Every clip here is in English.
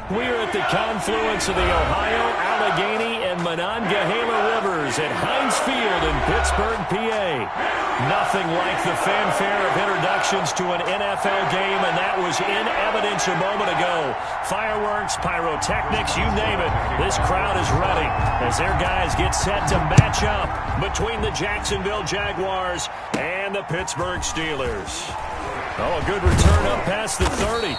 We're at the confluence of the Ohio, Allegheny, and Monongahela Rivers at Heinz Field in Pittsburgh, PA. Nothing like the fanfare of introductions to an NFL game, and that was in evidence a moment ago. Fireworks, pyrotechnics, you name it. This crowd is ready as their guys get set to match up between the Jacksonville Jaguars and the Pittsburgh Steelers. Oh, a good return up past the 30.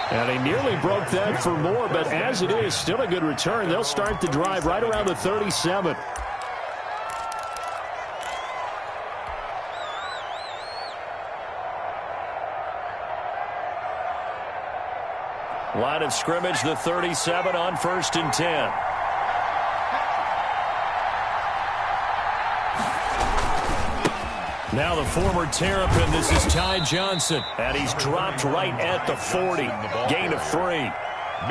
And he nearly broke that for more, but as it is, still a good return. They'll start the drive right around the 37. Line of scrimmage, the 37 on 1st and 10. Now the former Terrapin, this is Ty Johnson, and he's dropped right at the 40. Gain of 3.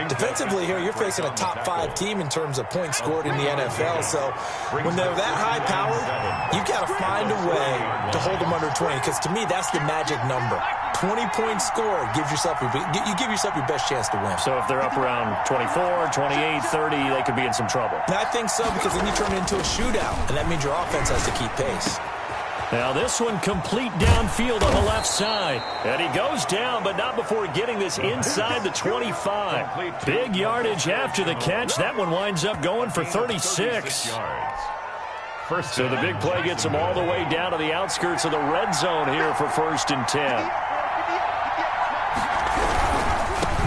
Defensively here, you're facing a top-5 team in terms of points scored in the NFL. So when they're that high-powered, you've got to find a way to hold them under 20, because to me, that's the magic number. 20 points scored gives yourself you give yourself your best chance to win. So if they're up around 24, 28, 30, they could be in some trouble. And I think so, because then you turn it into a shootout, and that means your offense has to keep pace. Now this one complete downfield on the left side. And he goes down, but not before getting this inside the 25. Big yardage after the catch. That one winds up going for 36. So the big play gets him all the way down to the outskirts of the red zone here for 1st and 10.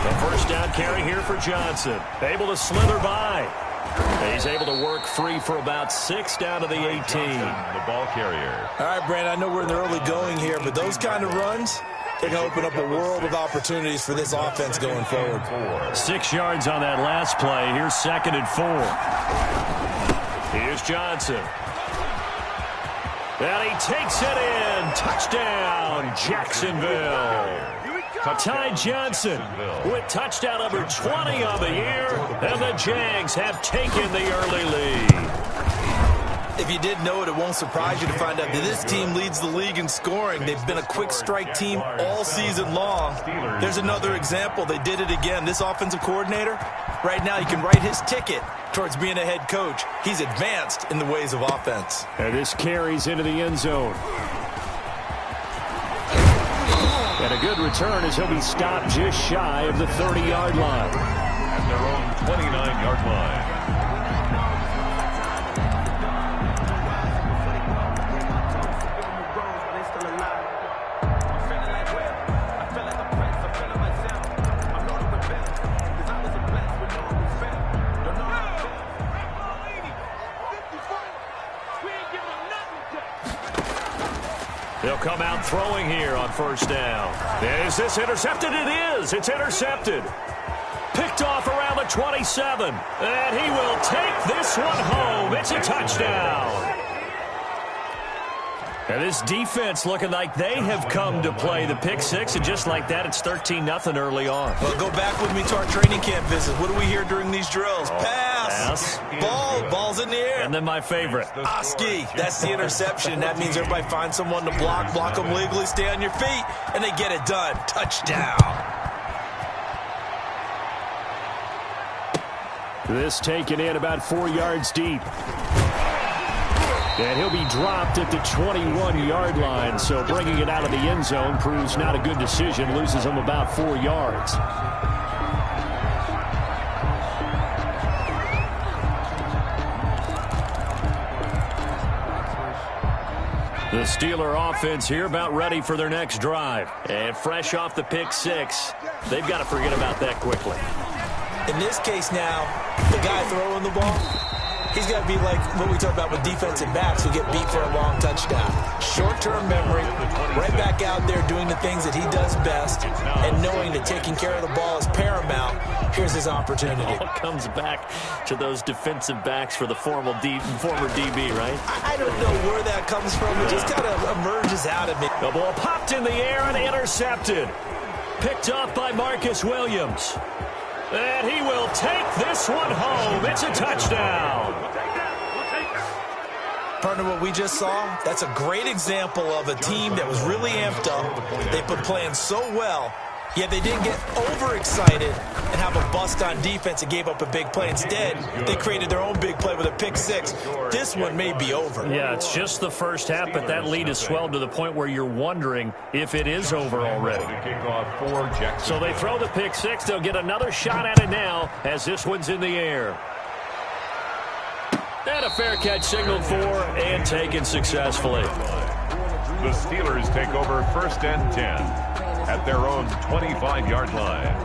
The first down carry here for Johnson. Able to slither by. He's able to work free for about 6 down to the 18. The ball carrier. All right, Brandon, I know we're in the early going here, but those kind of runs, they're going to open up a world of opportunities for this offense going forward. 6 yards on that last play. Here's 2nd and 4. Here's Johnson. And he takes it in. Touchdown, Jacksonville. Ty Johnson with touchdown number 20 on the year, and the Jags have taken the early lead. If you didn't know it, it won't surprise you to find out that this team leads the league in scoring. They've been a quick strike team all season long. There's another example. They did it again. This offensive coordinator, right now, you can write his ticket towards being a head coach. He's advanced in the ways of offense. And this carries into the end zone. And a good return as he'll be stopped just shy of the 30-yard line. At their own 29-yard line. They'll come out throwing here on 1st down. Is this intercepted? It is. It's intercepted. Picked off around the 27. And he will take this one home. It's a touchdown. And this defense looking like they have come to play the pick 6, and just like that, it's 13-0 early on. Well, go back with me to our training camp visit. What do we hear during these drills? Pass. Ball's in the air. And then my favorite. Oski. That's the interception. That means everybody finds someone to block them legally, stay on your feet, and they get it done. Touchdown. This taken in about 4 yards deep. And he'll be dropped at the 21-yard line, so bringing it out of the end zone proves not a good decision, loses him about 4 yards. The Steeler offense here about ready for their next drive. And fresh off the pick 6, they've got to forget about that quickly. In this case now, the guy throwing the ball, he's got to be like what we talk about with defensive backs who get beat for a long touchdown. Short-term memory, right back out there doing the things that he does best, and knowing that taking care of the ball is paramount. Here's his opportunity. It all comes back to those defensive backs for the former DB, right? I don't know where that comes from. It just kind of emerges out of me. The ball popped in the air and intercepted. Picked off by Marcus Williams. And he will take this one home. It's a touchdown. Partner, what we just saw, that's a great example of a team that was really amped up. They've been playing so well, Yeah, they didn't get overexcited and have a bust on defense and gave up a big play. Instead, they created their own big play with a pick six. This one may be over. Yeah, it's just the first half, but that lead has swelled to the point where you're wondering if it is over already. So they throw the pick six. They'll get another shot at it now as this one's in the air. And a fair catch signaled for and taken successfully. The Steelers take over 1st and 10 at their own 25-yard line.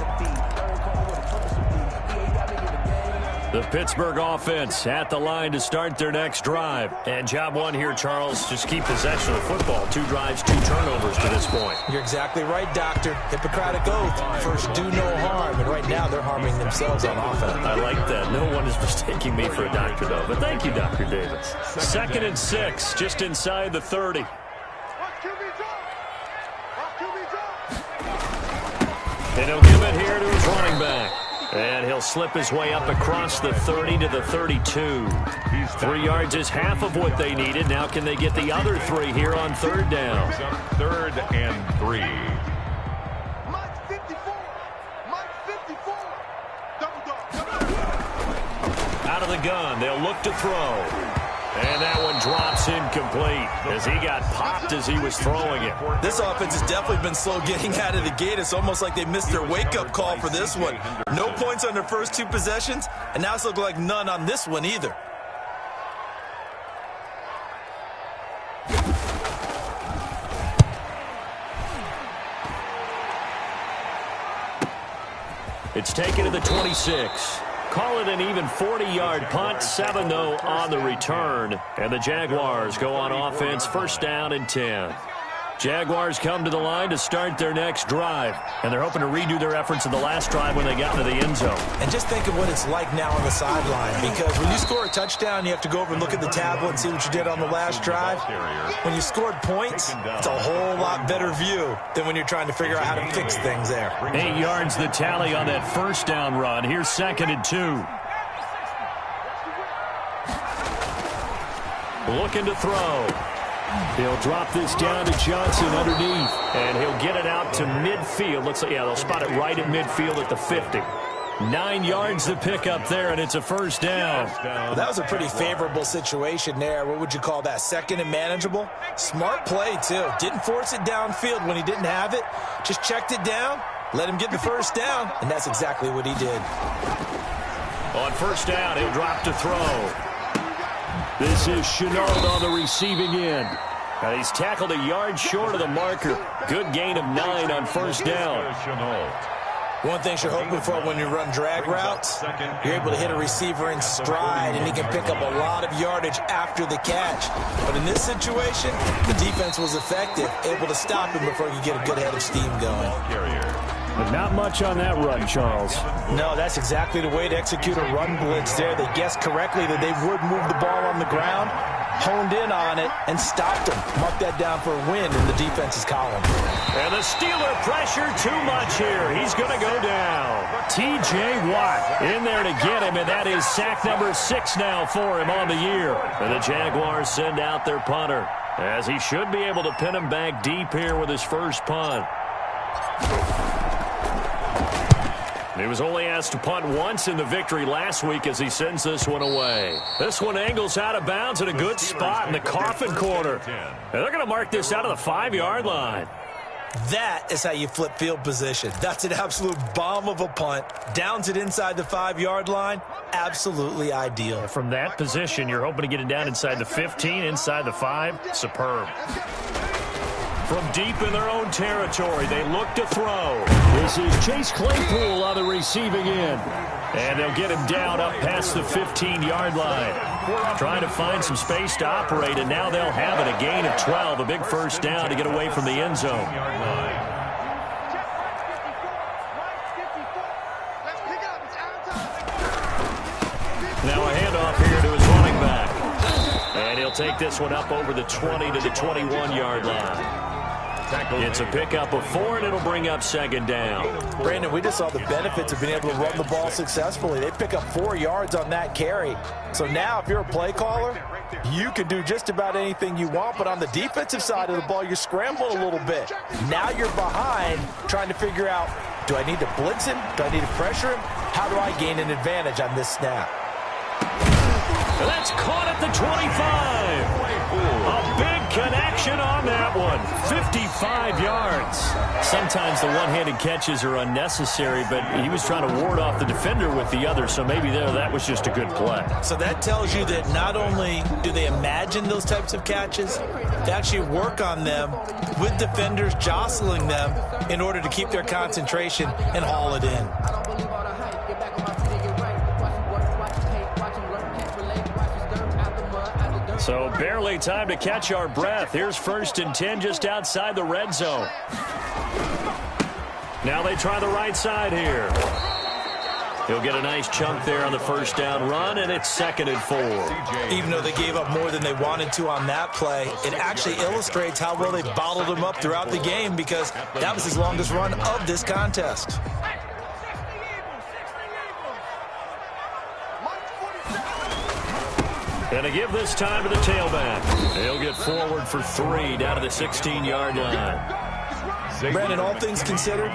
The Pittsburgh offense at the line to start their next drive. And job one here, Charles, just keep possession of the football. 2 drives, 2 turnovers to this point. You're exactly right, Doctor. Hippocratic oath. First, do no harm. And right now, they're harming themselves on offense. I like that. No one is mistaking me for a doctor, though. But thank you, Dr. Davis. 2nd and 6, just inside the 30. And he'll give it here to his running back. And he'll slip his way up across the 30 to the 32. 3 yards is half of what they needed. Now can they get the other 3 here on 3rd down? 3rd and 3. Out of the gun, they'll look to throw. And that one drops incomplete as he got popped as he was throwing it. This offense has definitely been slow getting out of the gate. It's almost like they missed their wake-up call for this one. No points on their first 2 possessions, and now it's looking like none on this one either. It's taken to the 26. Call it an even 40-yard punt, 7-0 on the return. And the Jaguars go on offense, 1st down and 10. Jaguars come to the line to start their next drive. And they're hoping to redo their efforts of the last drive when they got into the end zone. And just think of what it's like now on the sideline. Because when you score a touchdown, you have to go over and look at the tablet and see what you did on the last drive. When you scored points, it's a whole lot better view than when you're trying to figure out how to fix things there. 8 yards the tally on that 1st down run. Here's 2nd and 2. Looking to throw. He'll drop this down to Johnson underneath, and he'll get it out to midfield. Looks like, yeah, they'll spot it right at midfield at the 50. 9 yards to pick up there, and it's a 1st down. Well, that was a pretty favorable situation there. What would you call that? 2nd and manageable? Smart play, too. Didn't force it downfield when he didn't have it. Just checked it down, let him get the 1st down, and that's exactly what he did. On 1st down, he'll drop to throw. This is Chenault on the receiving end. He's tackled a yard short of the marker. Good gain of 9 on 1st down. One thing you're hoping for when you run drag routes, you're able to hit a receiver in stride, and he can pick up a lot of yardage after the catch. But in this situation, the defense was effective, able to stop him before he could get a good head of steam going. But not much on that run, Charles. No, that's exactly the way to execute a run blitz there. They guessed correctly that they would move the ball on the ground, honed in on it, and stopped him. Mark that down for a win in the defense's column. And the Steeler pressure too much here. He's going to go down. T.J. Watt in there to get him, and that is sack number 6 now for him on the year. And the Jaguars send out their punter, as he should be able to pin him back deep here with his first punt. He was only asked to punt once in the victory last week as he sends this one away. This one angles out of bounds at a good spot in the coffin corner. And they're going to mark this out of the 5-yard line. That is how you flip field position. That's an absolute bomb of a punt. Downs it inside the 5-yard line. Absolutely ideal. From that position, you're hoping to get it down inside the 15, inside the 5. Superb. From deep in their own territory, they look to throw. This is Chase Claypool on the receiving end. And they'll get him down up past the 15-yard line. Trying to find some space to operate, and now they'll have it. A gain of 12, a big 1st down to get away from the end zone. Now a handoff here to his running back. And he'll take this one up over the 20 to the 21-yard line. It's a pickup of 4, and it'll bring up second down. Brandon, we just saw the benefits of being able to run the ball successfully. They pick up 4 yards on that carry. So now if you're a play caller, you can do just about anything you want, but on the defensive side of the ball, you're scrambling a little bit. Now you're behind trying to figure out, do I need to blitz him? Do I need to pressure him? How do I gain an advantage on this snap? And that's caught at the 25. A big connection on that one. 55 yards. Sometimes the one-handed catches are unnecessary, but he was trying to ward off the defender with the other, so maybe that was just a good play. So that tells you that not only do they imagine those types of catches, they actually work on them with defenders jostling them in order to keep their concentration and haul it in. So barely time to catch our breath. Here's 1st and 10 just outside the red zone. Now they try the right side here. He'll get a nice chunk there on the 1st down run, and it's 2nd and 4. Even though they gave up more than they wanted to on that play, it actually illustrates how well they bottled him up throughout the game, because that was his longest run of this contest. And to give this time to the tailback. He'll get forward for 3 down to the 16-yard line. Brandon, all things considered,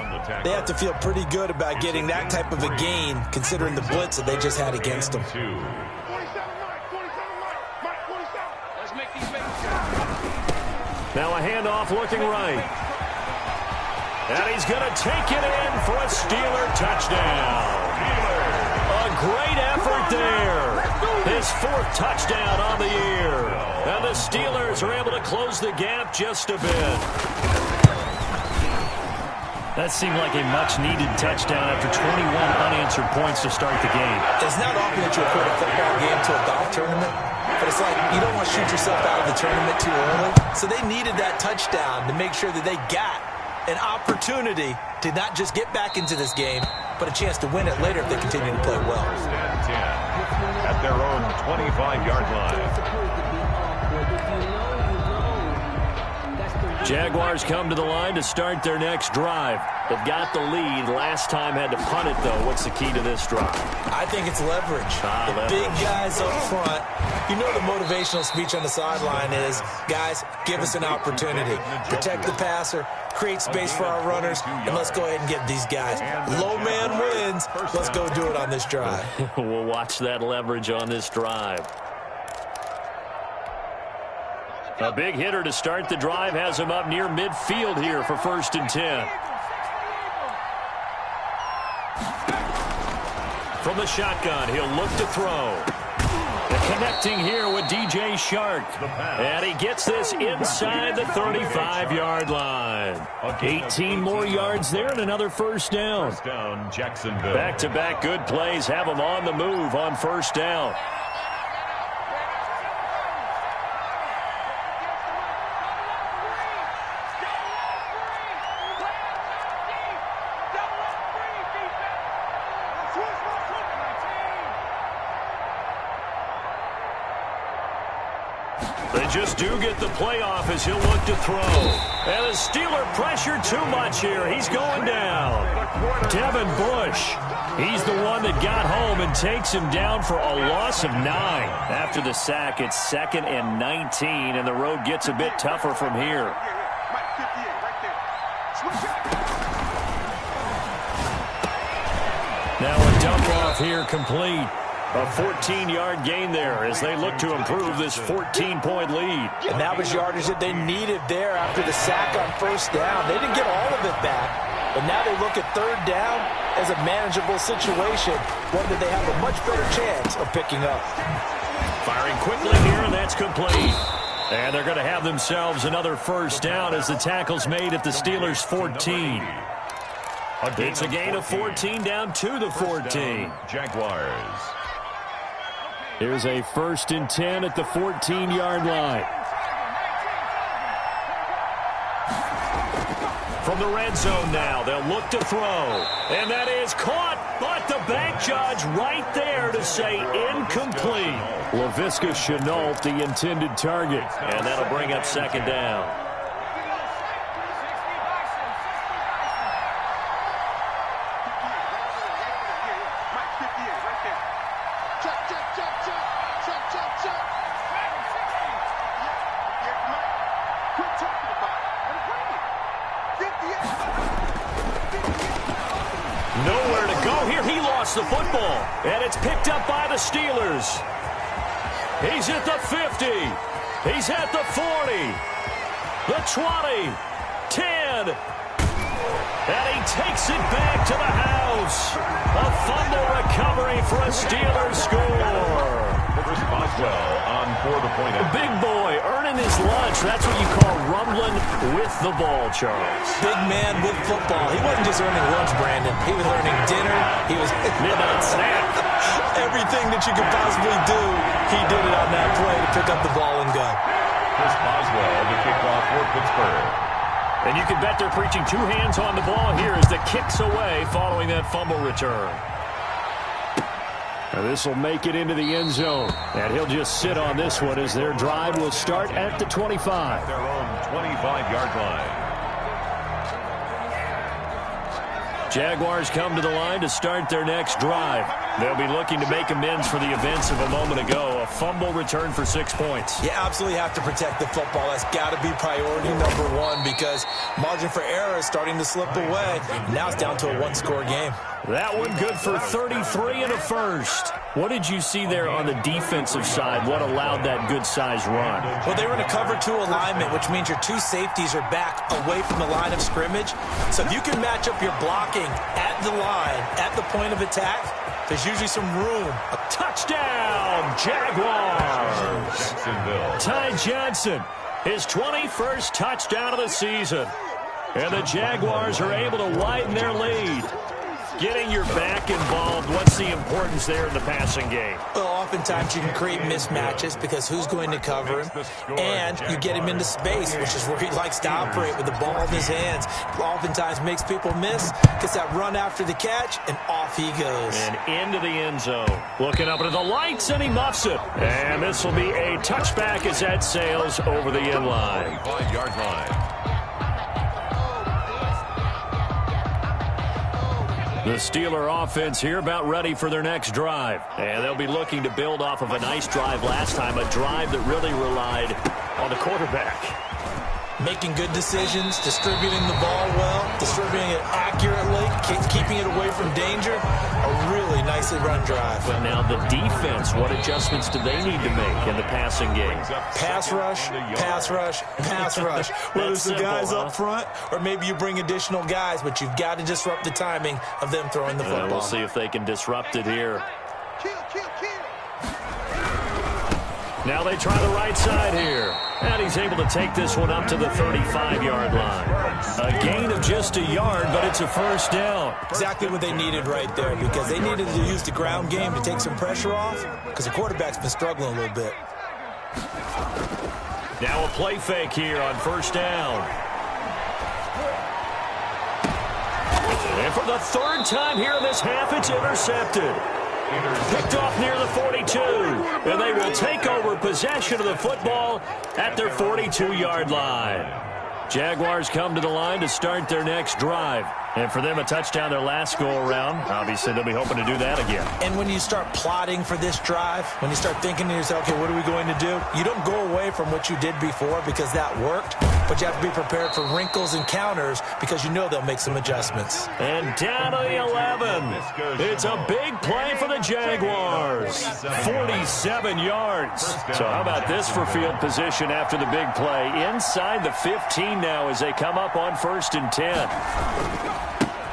they have to feel pretty good about getting that type of a gain, considering the blitz that they just had against them. Now a handoff looking right. And he's going to take it in for a Steeler touchdown. A great effort there. His 4th touchdown on the year. And the Steelers are able to close the gap just a bit. That seemed like a much-needed touchdown after 21 unanswered points to start the game. It's not often that you equate a football game to a golf tournament, but it's like you don't want to shoot yourself out of the tournament too early. So they needed that touchdown to make sure that they got an opportunity to not just get back into this game, but a chance to win it later if they continue to play well. At their own 25-yard line. Jaguars come to the line to start their next drive. They've got the lead. Last time had to punt it, though. What's the key to this drive? I think it's leverage. The big guys up front. You know the motivational speech on the sideline is, guys, give us an opportunity. Protect the passer, create space for our runners, and let's go ahead and get these guys. Low man wins. Let's go do it on this drive. We'll watch that leverage on this drive. A big hitter to start the drive has him up near midfield here for 1st and 10. From the shotgun, he'll look to throw. And connecting here with DJ Shark. And he gets this inside the 35-yard line. 18 more yards there and another 1st down. First down, Jacksonville. Back-to-back good plays have him on the move on 1st down. They just do get the playoff as he'll look to throw. And the Steeler pressure too much here. He's going down. Devin Bush. He's the one that got home and takes him down for a loss of 9. After the sack, it's 2nd and 19, and the road gets a bit tougher from here. Now a dump off here complete. A 14-yard gain there as they look to improve this 14-point lead. And that was yardage that they needed there after the sack on 1st down. They didn't get all of it back, but now they look at 3rd down as a manageable situation, one that they have a much better chance of picking up. Firing quickly here, and that's complete. And they're going to have themselves another 1st down as the tackle's made at the Steelers' 14. It's a gain of 14 down to the 14. Jaguars. Here's a 1st and 10 at the 14-yard line. From the red zone now, they'll look to throw. And that is caught, but the back judge right there to say incomplete. Laviska Shenault, the intended target. And that'll bring up 2nd down. gets the football, and it's picked up by the Steelers. He's at the 50. He's at the 40. The 20. 10. And he takes it back to the house. A fumble recovery for a Steelers score. Chris Boswell on for the point. Big boy earning his lunch. That's what you call rumbling with the ball, Charles. Big man with football. He wasn't just earning lunch, Brandon. He was earning dinner. He was midnight snack. Everything that you could possibly do, he did it on that play to pick up the ball and go. Chris Boswell, the kickoff for Pittsburgh. And you can bet they're preaching two hands on the ball here as the kick's away following that fumble return. Now this will make it into the end zone. And he'll just sit on this one as their drive will start at the 25. Their own 25-yard line. Jaguars come to the line to start their next drive. They'll be looking to make amends for the events of a moment ago. A fumble return for 6 points. You absolutely have to protect the football. That's got to be priority number one because margin for error is starting to slip away. Now it's down to a one-score game. That one good for 33 and a first. What did you see there on the defensive side? What allowed that good-sized run? Well, they were in a cover 2 alignment, which means your two safeties are back away from the line of scrimmage. So if you can match up your blocking at the line, at the point of attack, there's usually some room. A touchdown, Jaguars! Jacksonville. Ty Johnson, his 21st touchdown of the season. And the Jaguars are able to widen their lead. Getting your back involved, what's the importance there in the passing game? Well, oftentimes you can create mismatches because who's going to cover him? And you get him into space, which is where he likes to operate with the ball in his hands. Oftentimes makes people miss, gets that run after the catch, and off he goes. And into the end zone. Looking up into the lights, and he muffs it. And this will be a touchback as that sails over the end line. 25-yard line. The Steeler offense here about ready for their next drive. And they'll be looking to build off of a nice drive last time, a drive that really relied on the quarterback. Making good decisions, distributing the ball well, distributing it accurately, keeping it away from danger. A really nicely run drive. But now the defense, what adjustments do they need to make in the passing game? Pass rush, pass rush, pass rush. Whether it's the guys up front or maybe you bring additional guys, but you've got to disrupt the timing of them throwing the football. We'll see if they can disrupt it here. Now they try the right side here. And he's able to take this one up to the 35-yard line. A gain of just a yard, but it's a first down. Exactly what they needed right there because they needed to use the ground game to take some pressure off because the quarterback's been struggling a little bit. Now a play fake here on first down. And for the third time here in this half, it's intercepted. Picked off near the 42, and they will take over possession of the football at their 42-yard line. Jaguars come to the line to start their next drive. And for them, a touchdown their last go-around. Obviously, they'll be hoping to do that again. And when you start plotting for this drive, when you start thinking to yourself, okay, what are we going to do? You don't go away from what you did before because that worked, but you have to be prepared for wrinkles and counters because you know they'll make some adjustments. And down to the 11. It's a big play for the Jaguars. 47 yards. So how about this for field position after the big play? Inside the 15 now as they come up on 1st and 10.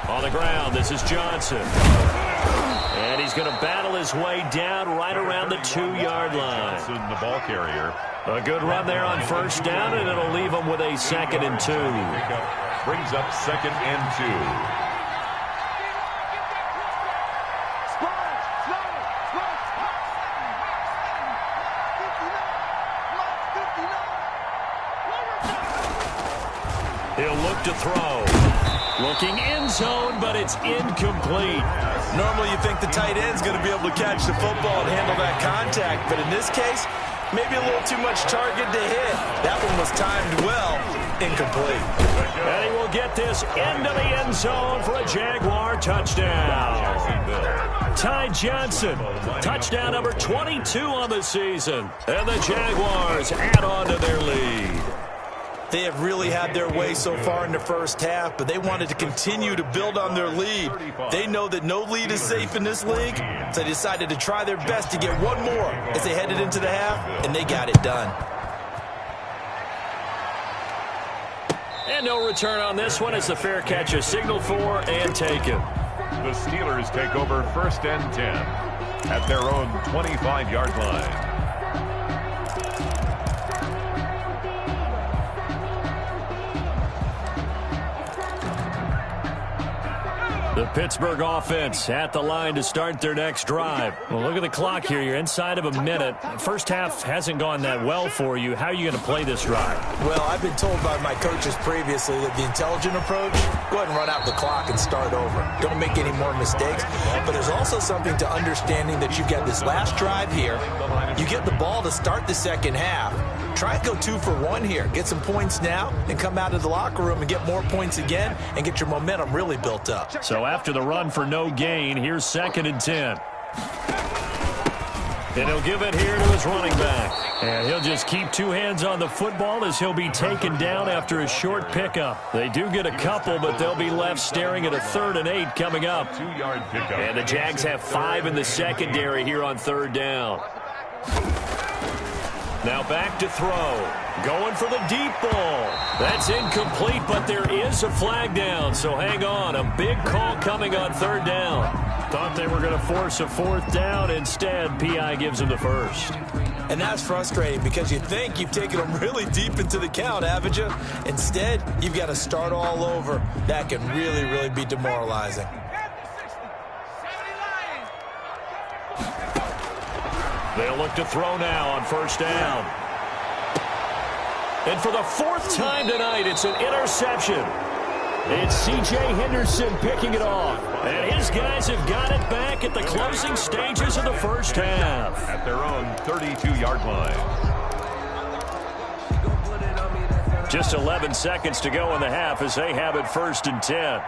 On the ground, this is Johnson. And he's going to battle his way down right around the 2-yard line. The ball carrier. A good run there on first down, and it'll leave him with a 2nd and 2. Brings up 2nd and 2. He'll look to throw. Looking end zone, but it's incomplete. Normally you think the tight end's going to be able to catch the football and handle that contact, but in this case, maybe a little too much target to hit. That one was timed well, incomplete. And he will get this into the end zone for a Jaguar touchdown. Ty Johnson, touchdown number 22 on the season. And the Jaguars add on to their lead. They have really had their way so far in the first half, but they wanted to continue to build on their lead. They know that no lead is safe in this league, so they decided to try their best to get one more as they headed into the half, and they got it done. And no return on this one as the fair catch is signaled for and taken. The Steelers take over 1st and 10 at their own 25-yard line. The Pittsburgh offense at the line to start their next drive. Well, look at the clock here. You're inside of a minute. First half hasn't gone that well for you. How are you going to play this drive? Well, I've been told by my coaches previously that the intelligent approach, go ahead and run out the clock and start over. Don't make any more mistakes. But there's also something to understanding that you get this last drive here. You get the ball to start the second half. Try and go 2 for 1 here. Get some points now and come out of the locker room and get more points again and get your momentum really built up. So after the run for no gain, here's 2nd and 10. And he'll give it here to his running back. And he'll just keep 2 hands on the football as he'll be taken down after a short pickup. They do get a couple, but they'll be left staring at a 3rd and 8 coming up. 2-yard pickup. And the Jags have 5 in the secondary here on 3rd down. Now back to throw. Going for the deep ball. That's incomplete, but there is a flag down, so hang on. A big call coming on 3rd down. Thought they were going to force a 4th down. Instead, P.I. gives them the 1st. And that's frustrating because you think you've taken them really deep into the count, haven't you? Instead, you've got to start all over. That can really, really be demoralizing. They'll look to throw now on 1st down. And for the 4th time tonight, it's an interception. It's C.J. Henderson picking it off. And his guys have got it back at the closing stages of the first half. At their own 32-yard line. Just 11 seconds to go in the half as they have it 1st and 10.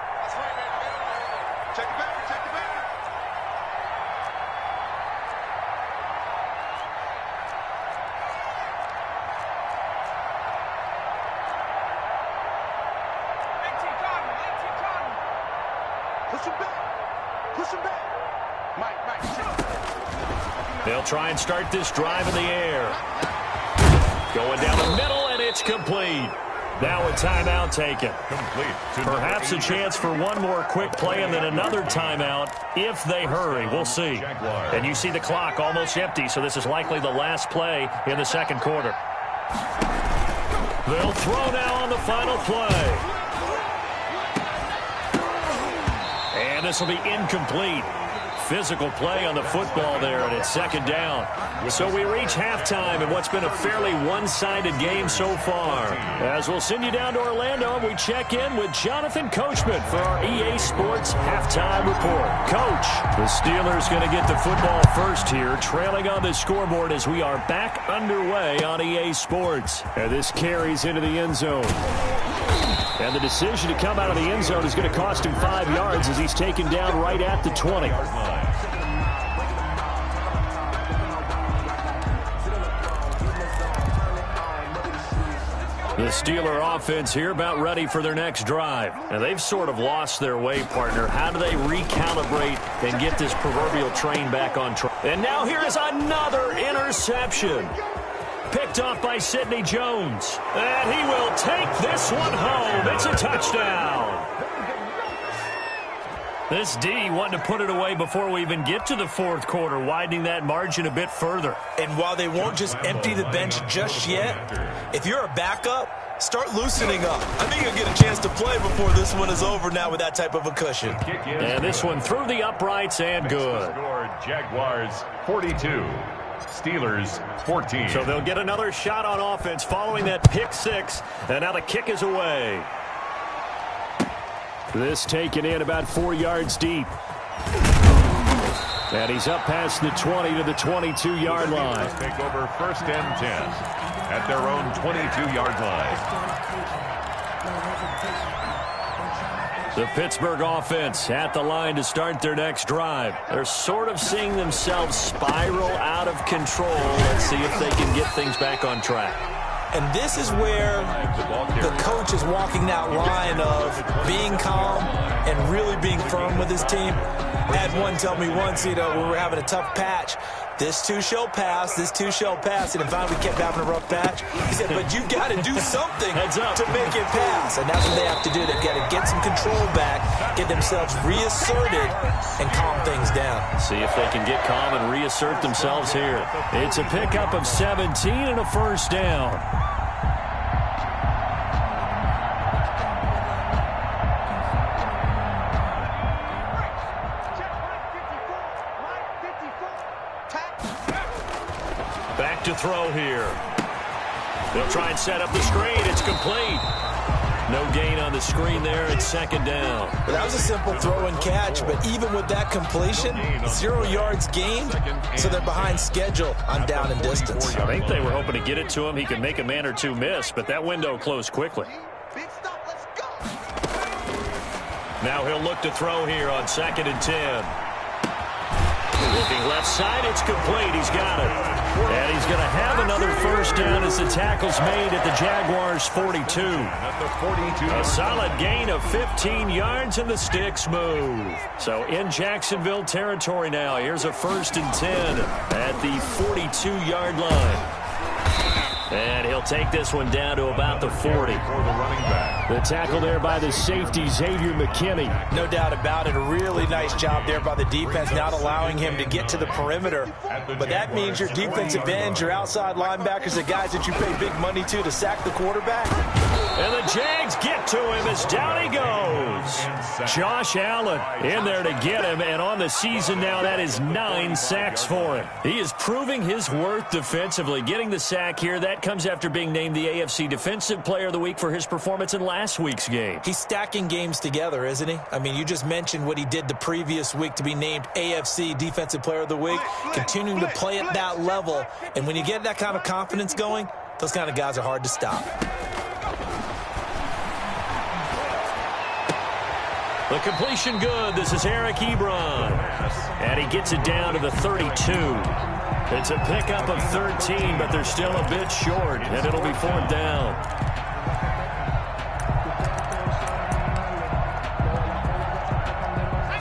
They'll try and start this drive in the air. Going down the middle, and it's complete. Now a timeout taken. Perhaps a chance for one more quick play and then another timeout if they hurry. We'll see. And you see the clock almost empty, so this is likely the last play in the 2nd quarter. They'll throw now on the final play. And this will be incomplete. Physical play on the football there, and it's 2nd down. So we reach halftime in what's been a fairly one-sided game so far. As we'll send you down to Orlando, we check in with Jonathan Coachman for our EA Sports Halftime Report. Coach, the Steelers going to get the football first here, trailing on the scoreboard as we are back underway on EA Sports. And this carries into the end zone. And the decision to come out of the end zone is going to cost him 5 yards as he's taken down right at the 20. The Steeler offense here about ready for their next drive. And they've sort of lost their way, partner. How do they recalibrate and get this proverbial train back on track? And now here is another interception. Picked off by Sidney Jones. And he will take this one home. It's a touchdown. This D wanting to put it away before we even get to the 4th quarter, widening that margin a bit further. And while they won't just empty the bench just yet, if you're a backup, start loosening up. I think you'll get a chance to play before this one is over now with that type of a cushion. And this one through the uprights and good. Jaguars 42. Steelers 14. So they'll get another shot on offense following that pick 6. And now the kick is away. This taken in about 4 yards deep. And he's up past the 20 to the 22-yard line. Take over 1st and 10 at their own 22-yard line. The Pittsburgh offense at the line to start their next drive. They're sort of seeing themselves spiral out of control. Let's see if they can get things back on track. And this is where the coach is walking that line of being calm and really being firm with his team. I had one tell me once, when we were having a tough patch, this too shall pass, this too shall pass. And finally we kept having a rough patch. He said, but you got to do something to make it pass. And that's what they have to do. They've got to get some control back, get themselves reasserted, and calm things down. See if they can get calm and reassert themselves here. It's a pickup of 17 and a first down. Back to throw here. They'll try and set up the screen. It's complete. No gain on the screen there. It's second down. Well, that was a simple throw and catch, but even with that completion, 0 yards gained, so they're behind schedule on down and distance. I think they were hoping to get it to him. He could make a man or two miss, but that window closed quickly. Now he'll look to throw here on 2nd and 10. Looking left side, it's complete. He's got it. And he's going to have another first down as the tackle's made at the Jaguars' 42. A solid gain of 15 yards and the sticks move. So in Jacksonville territory now. Here's a 1st and 10 at the 42-yard line. And he'll take this one down to about the 40. The tackle there by the safety, Xavier McKinney. No doubt about it. A really nice job there by the defense, not allowing him to get to the perimeter. But that means your defensive ends, your outside linebackers, the guys that you pay big money to sack the quarterback. And the Jags get to him as down he goes. Josh Allen in there to get him. And on the season now, that is 9 sacks for him. He is proving his worth defensively. Getting the sack here, that comes after being named the AFC Defensive Player of the Week for his performance in last week's game. He's stacking games together, isn't he? I mean, you just mentioned what he did the previous week to be named AFC Defensive Player of the Week, continuing to play at that level. And when you get that kind of confidence going, those kind of guys are hard to stop. The completion good. This is Eric Ebron. And he gets it down to the 32. It's a pickup of 13, but they're still a bit short, and it'll be 4th down.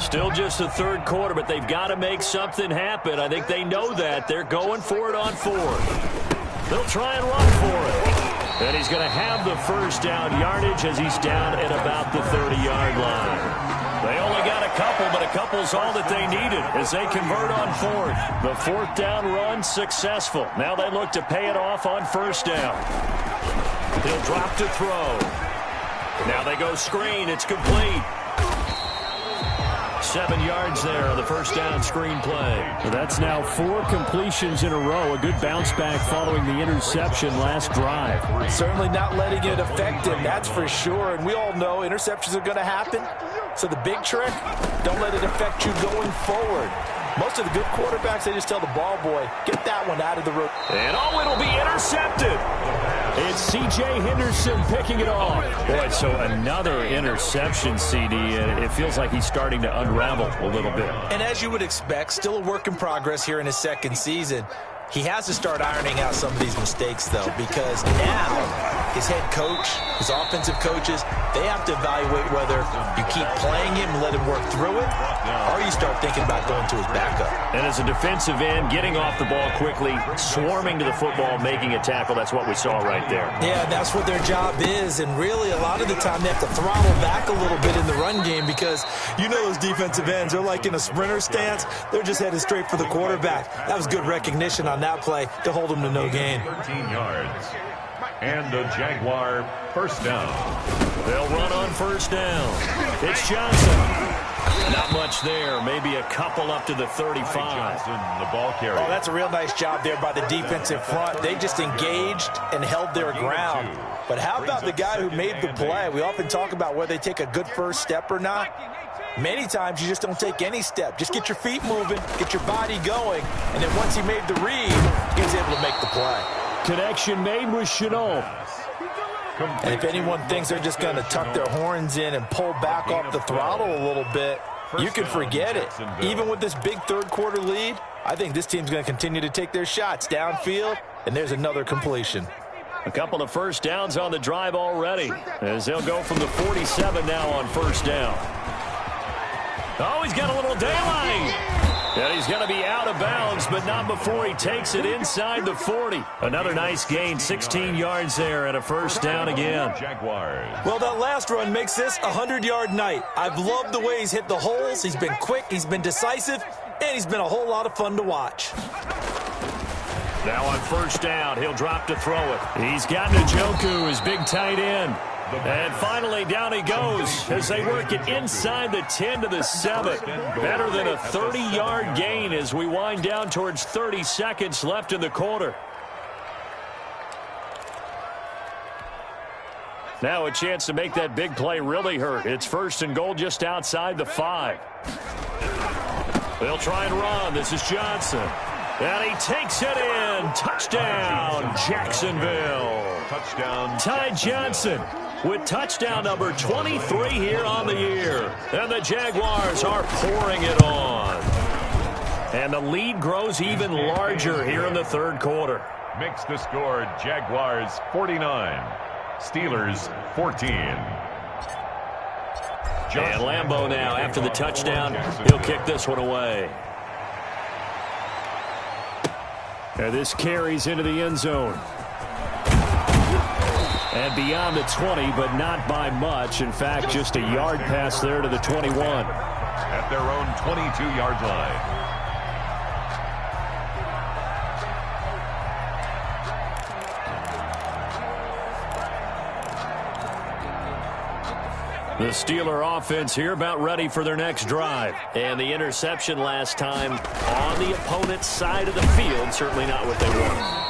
Still just the 3rd quarter, but they've got to make something happen. I think they know that. They're going for it on 4th. They'll try and run for it. And he's going to have the first down yardage as he's down at about the 30-yard line. They only got a couple, but a couple's all that they needed as they convert on 4th. The 4th down run successful. Now they look to pay it off on 1st down. He'll drop to throw. Now they go screen. It's complete. 7 yards there on the 1st down screen play. So that's now 4 completions in a row. A good bounce back following the interception last drive. Certainly not letting it affect him, that's for sure. And we all know interceptions are going to happen. So the big trick, don't let it affect you going forward. Most of the good quarterbacks, they just tell the ball boy, get that one out of the road. And it'll be intercepted. It's C.J. Henderson picking it off. Boy, so another interception, CD, and it feels like he's starting to unravel a little bit. And as you would expect, still a work in progress here in his 2nd season. He has to start ironing out some of these mistakes, though, because now his head coach, his offensive coaches, they have to evaluate whether you keep playing him and let him work through it, or you start thinking about going to his backup. And as a defensive end, getting off the ball quickly, swarming to the football, making a tackle, that's what we saw right there. Yeah, that's what their job is, and really a lot of the time they have to throttle back a little bit in the run game because you know those defensive ends, they're like in a sprinter stance. They're just headed straight for the quarterback. That was good recognition on that play to hold him to no gain. 13 yards. And the Jaguar 1st down. They'll run on 1st down. It's Johnson. Not much there. Maybe a couple up to the 35. Johnson, the ball carrier. Oh, that's a real nice job there by the defensive front. They just engaged and held their ground. But how about the guy who made the play? We often talk about whether they take a good first step or not. Many times you just don't take any step. Just get your feet moving, get your body going, and then once he made the read, he was able to make the play. Connection made with Chenault. And if anyone thinks they're just going to tuck their horns in and pull back off the throttle a little bit, you can forget it. Even with this big 3rd quarter lead, I think this team's going to continue to take their shots downfield, and there's another completion. A couple of first downs on the drive already, as they'll go from the 47 now on first down. Oh, he's got a little daylight. And he's going to be out of bounds, but not before he takes it inside the 40. Another nice gain, 16 yards there, and a first down again. Well, that last run makes this a 100-yard night. I've loved the way he's hit the holes. He's been quick, he's been decisive, and he's been a whole lot of fun to watch. Now on first down, he'll drop to throw it. He's got Njoku, his big tight end. And finally, down he goes as they work it inside the 10 to the 7. Better than a 30-yard gain as we wind down towards 30 seconds left in the quarter. Now a chance to make that big play really hurt. It's first and goal just outside the 5. They'll try and run. This is Johnson. And he takes it in. Touchdown, Jacksonville. Touchdown. Ty Johnson with touchdown number 23 here on the year. And the Jaguars are pouring it on. And the lead grows even larger here in the third quarter. Makes the score Jaguars 49, Steelers 14. And Lambeau now after the touchdown. He'll kick this one away. And this carries into the end zone. And beyond the 20, but not by much. In fact, just a yard pass there to the 21. At their own 22-yard line. The Steeler offense here about ready for their next drive. And the interception last time on the opponent's side of the field, certainly not what they wanted.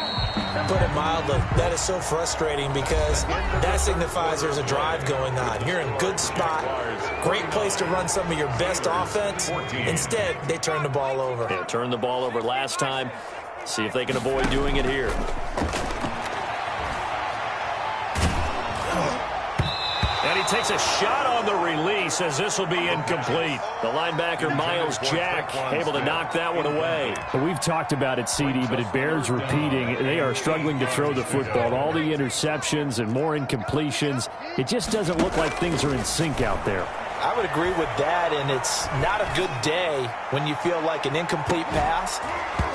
Put it mildly, that is so frustrating because that signifies there's a drive going on. You're in good spot, great place to run some of your best offense. Instead, they turn the ball over. Yeah, turned the ball over last time. See if they can avoid doing it here. And he takes a shot on the release as this will be incomplete. The linebacker, Miles Jack, able to knock that one away. We've talked about it, CD, but it bears repeating. They are struggling to throw the football. All the interceptions and more incompletions. It just doesn't look like things are in sync out there. I would agree with that, and it's not a good day when you feel like an incomplete pass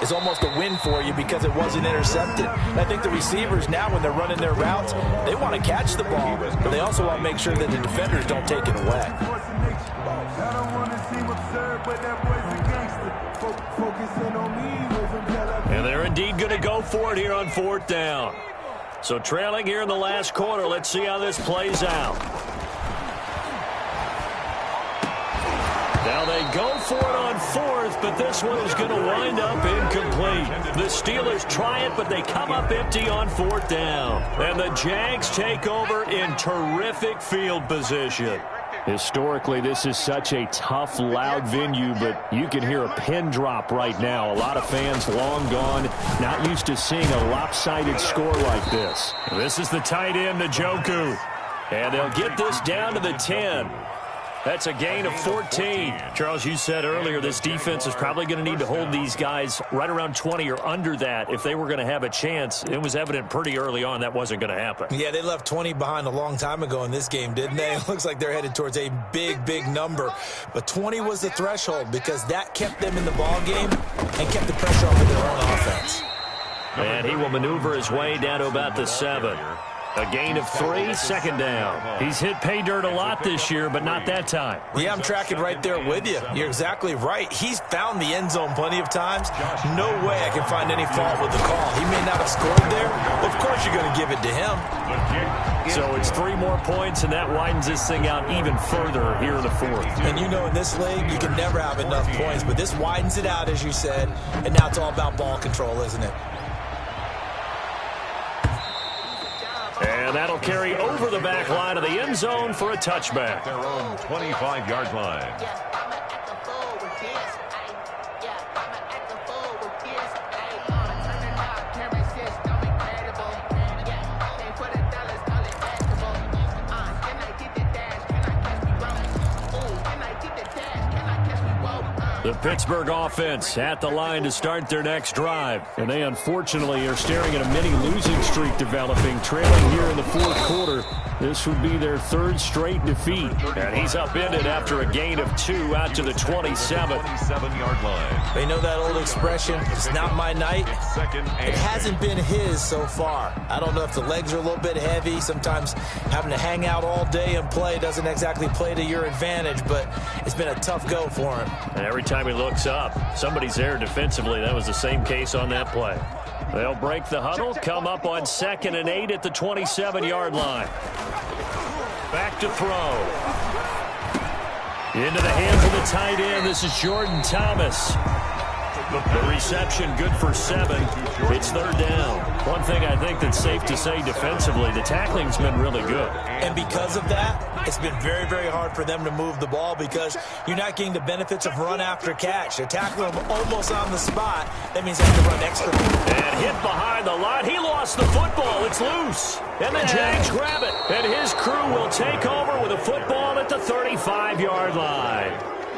is almost a win for you because it wasn't intercepted. And I think the receivers now, when they're running their routes, they want to catch the ball, but they also want to make sure that the defenders don't take it away. And they're indeed going to go for it here on fourth down. So trailing here in the last quarter, let's see how this plays out. Now they go for it on fourth, but this one is going to wind up incomplete. The Steelers try it, but they come up empty on fourth down. And the Jags take over in terrific field position. Historically, this is such a tough, loud venue, but you can hear a pin drop right now. A lot of fans long gone, not used to seeing a lopsided score like this. This is the tight end, Njoku. And they'll get this down to the 10. That's a gain of 14. Charles, you said earlier this defense is probably going to need to hold these guys right around 20 or under that if they were going to have a chance. It was evident pretty early on that wasn't going to happen. Yeah, they left 20 behind a long time ago in this game, didn't they? It looks like they're headed towards a big, big number. But 20 was the threshold because that kept them in the ball game and kept the pressure off of their own offense. And he will maneuver his way down to about the 7. A gain of 3, second down. He's hit pay dirt a lot this year, but not that time. Yeah, I'm tracking right there with you. You're exactly right. He's found the end zone plenty of times. No way I can find any fault with the call. He may not have scored there. Of course you're going to give it to him. So it's 3 more points, and that widens this thing out even further here in the fourth. And you know in this league, you can never have enough points, but this widens it out, as you said, and now it's all about ball control, isn't it? And that'll carry over the back line of the end zone for a touchback. Their own 25-yard line. The The Pittsburgh offense at the line to start their next drive. And they unfortunately are staring at a mini losing streak developing, trailing here in the fourth quarter. This would be their third straight defeat. And he's upended after a gain of 2 out to the 27-yard line. They know that old expression, it's not my night. It hasn't been his so far. I don't know if the legs are a little bit heavy. Sometimes having to hang out all day and play doesn't exactly play to your advantage, but it's been a tough go for him. And every time he looks up, somebody's there defensively. That was the same case on that play. They'll break the huddle, come up on 2nd and 8 at the 27-yard line. Back to throw. Into the hands of the tight end. This is Jordan Thomas. The reception good for 7. It's 3rd down. One thing I think that's safe to say defensively, the tackling's been really good. And because of that, it's been very, very hard for them to move the ball because you're not getting the benefits of run after catch. They're tackling them almost on the spot. That means they have to run extra. And hit behind the line. He lost the football. It's loose. And the Jags grab it. And his crew will take over with a football at the 35-yard line.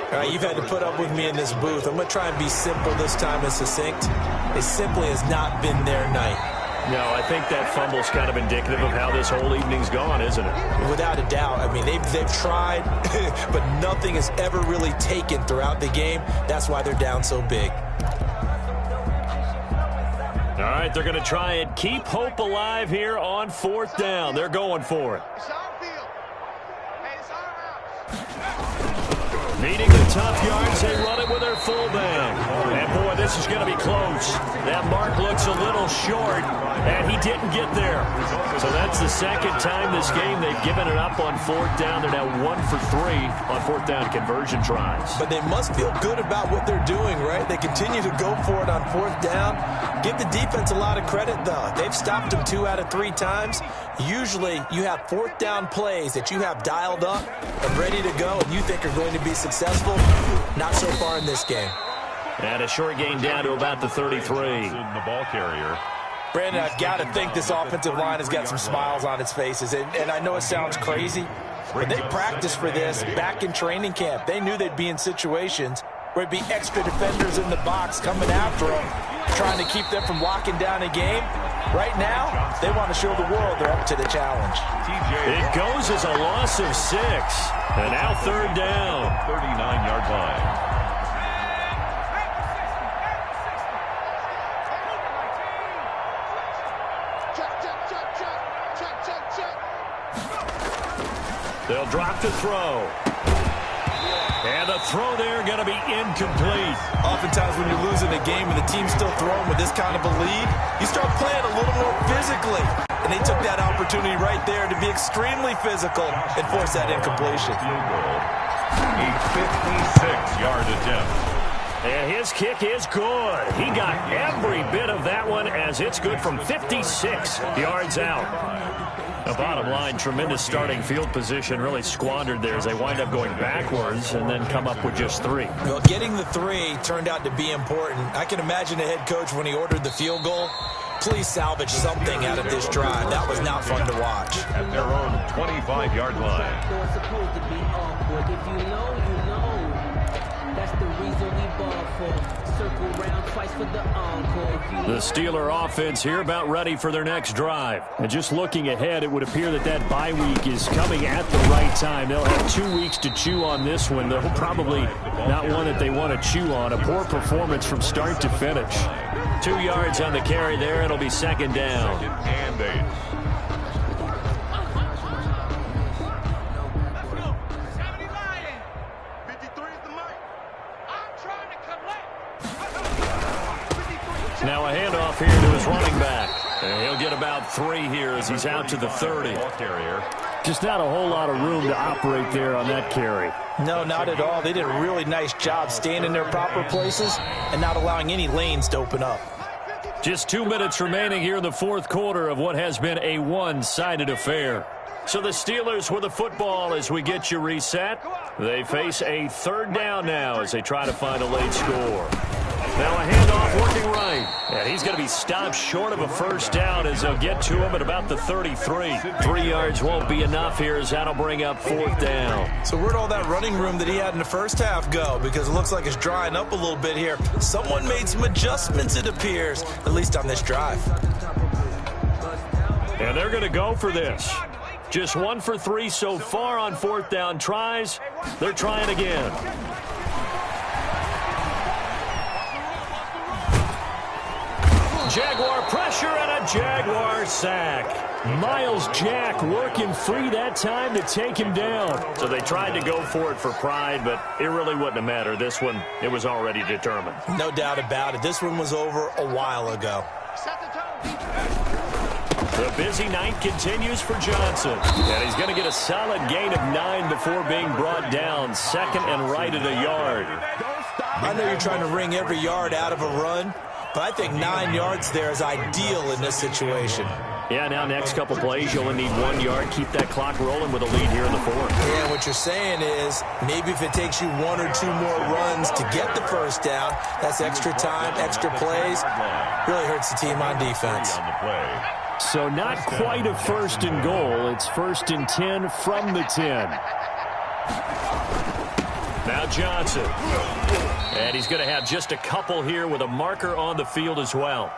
All right, you've had to put up with me in this booth. I'm going to try and be simple this time and succinct. It simply has not been their night. No, I think that fumble's kind of indicative of how this whole evening's gone, isn't it? Without a doubt. I mean, they've tried, but nothing has ever really taken throughout the game. That's why they're down so big. All right, they're going to try and keep hope alive here on 4th down. They're going for it. Needing the tough yards, they run it with their fullback. And, boy, this is going to be close. That mark looks a little short, and he didn't get there. So that's the second time this game they've given it up on 4th down. They're now 1 for 3 on 4th down conversion tries. But they must feel good about what they're doing, right? They continue to go for it on 4th down. Give the defense a lot of credit, though. They've stopped them 2 out of 3 times. Usually, you have 4th down plays that you have dialed up and ready to go, and you think are going to be successful. Not so far in this game. And a short gain down to about the 33. The ball carrier. Brandon, I've got to think this offensive line has got some smiles on its faces. And I know it sounds crazy, but they practiced for this back in training camp. They knew they'd be in situations where it'd be extra defenders in the box coming after them, trying to keep them from locking down a game. Right now, they want to show the world they're up to the challenge. It goes as a loss of 6. And now 3rd down. 39-yard line. They'll drop the throw. And the throw there going to be incomplete. Oftentimes when you're losing a game and the team's still throwing with this kind of a lead, you start playing a little more physically. And they took that opportunity right there to be extremely physical and force that incompletion. A 56-yard attempt. And his kick is good. He got every bit of that one as it's good from 56 yards out. The bottom line, tremendous starting field position, really squandered there as they wind up going backwards and then come up with just 3. Well, getting the 3 turned out to be important. I can imagine the head coach when he ordered the field goal. Please salvage something out of this drive. That was not fun to watch. At their own 25-yard line. If you know, you know. That's the reason we ball for. Circle round twice for the encore. The Steeler offense here about ready for their next drive. And just looking ahead, it would appear that bye week is coming at the right time. They'll have 2 weeks to chew on this one. They'll probably not one that they want to chew on. A poor performance from start to finish. 2 yards on the carry there. It'll be 2nd down. 2nd and 8. Now a handoff here to his running back. And he'll get about 3 here as he's out to the 30. Just not a whole lot of room to operate there on that carry. No, not at all. They did a really nice job staying in their proper places and not allowing any lanes to open up. Just 2 minutes remaining here in the 4th quarter of what has been a one-sided affair. So the Steelers with the football as we get you reset. They face a 3rd down now as they try to find a late score. Now a handoff working right. And he's going to be stopped short of a first down as they'll get to him at about the 33. 3 yards won't be enough here as that'll bring up 4th down. So where'd all that running room that he had in the first half go? Because it looks like it's drying up a little bit here. Someone made some adjustments, it appears, at least on this drive. And they're going to go for this. Just 1 for 3 so far on 4th down tries. They're trying again. Jaguar pressure and a Jaguar sack. Miles Jack working free that time to take him down. So they tried to go for it for pride, but it really wouldn't have mattered. This one, it was already determined. No doubt about it. This one was over a while ago. The busy night continues for Johnson. And he's going to get a solid gain of 9 before being brought down. 2nd and right at a yard. I know you're trying to wring every yard out of a run, but I think 9 yards there is ideal in this situation. Yeah, now next couple plays, you'll only need 1 yard. Keep that clock rolling with a lead here in the 4th. Yeah, what you're saying is maybe if it takes you 1 or 2 more runs to get the first down, that's extra time, extra plays. Really hurts the team on defense. So not quite a 1st and goal. It's 1st and 10 from the 10. Now Johnson. And he's going to have just a couple here with a marker on the field as well.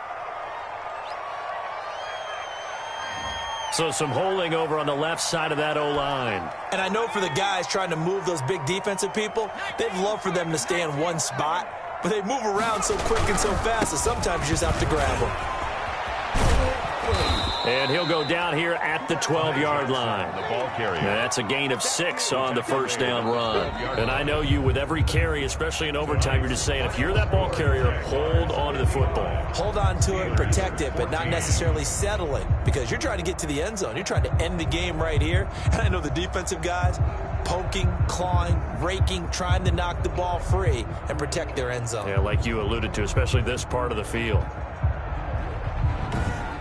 So some holding over on the left side of that O-line. And I know for the guys trying to move those big defensive people, they'd love for them to stay in one spot, but they move around so quick and so fast that sometimes you just have to grab them. And he'll go down here at the 12-yard line. And that's a gain of 6 on the first down run. And I know you, with every carry, especially in overtime, you're just saying, if you're that ball carrier, hold on to the football. Hold on to it, protect it, but not necessarily settle it, because you're trying to get to the end zone. You're trying to end the game right here. And I know the defensive guys poking, clawing, raking, trying to knock the ball free and protect their end zone. Yeah, like you alluded to, especially this part of the field.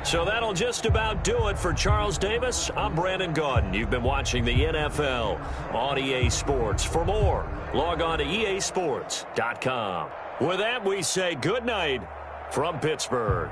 So that'll just about do it for Charles Davis. I'm Brandon Gaudin. You've been watching the NFL on EA Sports. For more, log on to easports.com. With that, we say good night from Pittsburgh.